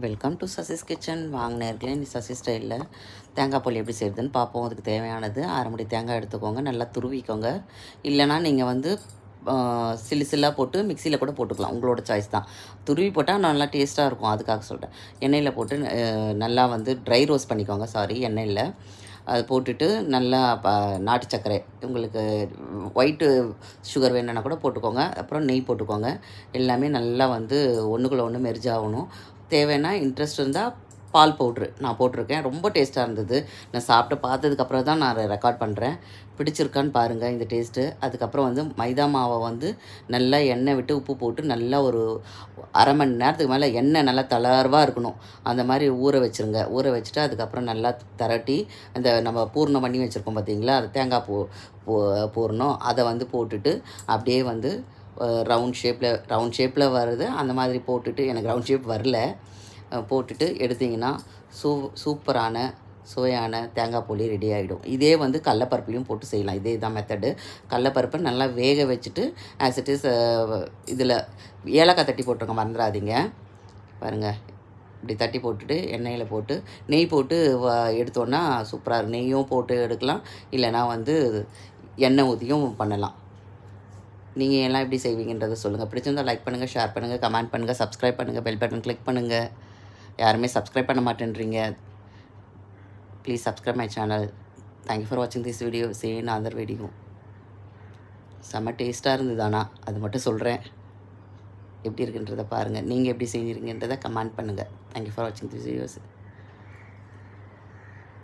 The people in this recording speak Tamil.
Welcome to Sasi's kitchen. வாங்க நேர்களே, இந்த சசி ஸ்டைலில் தேங்காய் பால் எப்படி செய்யுதுன்னு பார்ப்போம். அதுக்கு தேவையானது அரை முடி தேங்காய் எடுத்துக்கோங்க, நல்லா துருவிக்கோங்க. இல்லைனா நீங்கள் வந்து சில்லு சில்லாக போட்டு மிக்சியில் கூட போட்டுக்கலாம், உங்களோட சாய்ஸ் தான். துருவி போட்டால் நல்லா டேஸ்ட்டாக இருக்கும், அதுக்காக சொல்கிறேன். எண்ணெயில் போட்டு நல்லா வந்து ட்ரை ரோஸ்ட் பண்ணிக்கோங்க, எண்ணெயில் அது போட்டுட்டு நல்லா நாட்டு சர்க்கரை, உங்களுக்கு ஒயிட்டு சுகர் வேணுன்னா கூட போட்டுக்கோங்க. அப்புறம் நெய் போட்டுக்கோங்க. எல்லாமே நல்லா வந்து ஒன்றுக்குள்ள ஒன்று மெர்ஜ் ஆகணும். தேவைன்னா இன்ட்ரெஸ்ட் இருந்தால் பால் பவுட்ரு நான் போட்டிருக்கேன். ரொம்ப டேஸ்ட்டாக இருந்தது. நான் சாப்பிட்டு பார்த்ததுக்கப்புறம் தான் நான் ரெக்கார்ட் பண்ணுறேன். பிடிச்சிருக்கான்னு பாருங்கள் இந்த டேஸ்ட்டு. அதுக்கப்புறம் வந்து மைதா மாவை வந்து நல்லா எண்ணெய் விட்டு உப்பு போட்டு நல்லா ஒரு அரை மணி நேரத்துக்கு மேலே எண்ணெய் நல்லா தளர்வாக இருக்கணும், அந்த மாதிரி ஊற வச்சுருங்க. ஊற வச்சுட்டு அதுக்கப்புறம் நல்லா திரட்டி அந்த நம்ம பூர்ணம் பண்ணி வச்சுருக்கோம் பார்த்தீங்களா, அது தேங்காய் பூர்ணம் அதை வந்து போட்டுட்டு அப்படியே வந்து ரவுண்ட் ஷேப்பில் வருது, அந்த மாதிரி போட்டுட்டு, எனக்கு ரவுண்ட் ஷேப் வரல, போட்டுட்டு எடுத்திங்கன்னா சூப்பரான சுவையான தேங்காய் போலி ரெடி ஆகிடும். இதே வந்து கடலப்பருப்புலையும் போட்டு செய்யலாம். இதே தான் மெத்தடு. கடலப்பருப்பை நல்லா வேக வச்சுட்டு ஆஸ் இட் இஸ் இதில் ஏலக்காய் தட்டி போட்டுருங்க, மறந்துடாதீங்க. பாருங்கள், இப்படி தட்டி போட்டுட்டு எண்ணெயில் போட்டு நெய் போட்டு எடுத்தோன்னா சூப்பராக இருக்கும். நெய்யும் போட்டு எடுக்கலாம், இல்லைனா வந்து எண்ணெய் ஊற்றியும் பண்ணலாம். நீங்கள் எல்லாம் எப்படி செய்வீங்கன்றதை சொல்லுங்கள். பிடிச்சிருந்தால் லைக் பண்ணுங்கள், ஷேர் பண்ணுங்கள், கமெண்ட் பண்ணுங்கள், சப்ஸ்கிரைப் பண்ணுங்கள், பெல் பட்டன் கிளிக் பண்ணுங்கள். யாருமே சப்ஸ்கிரைப் பண்ண மாட்டேன்றீங்க. Please subscribe my channel. Thank you for வாட்சிங் this video. See in other video. செம்ம டேஸ்ட்டாக இருந்தது. ஆனால் அது மட்டும் சொல்கிறேன், எப்படி இருக்குன்றதை பாருங்கள். நீங்கள் எப்படி செஞ்சுருங்கன்றதை கமெண்ட் பண்ணுங்கள். தேங்க்யூ ஃபார் வாட்சிங் திஸ் வீடியோஸ்.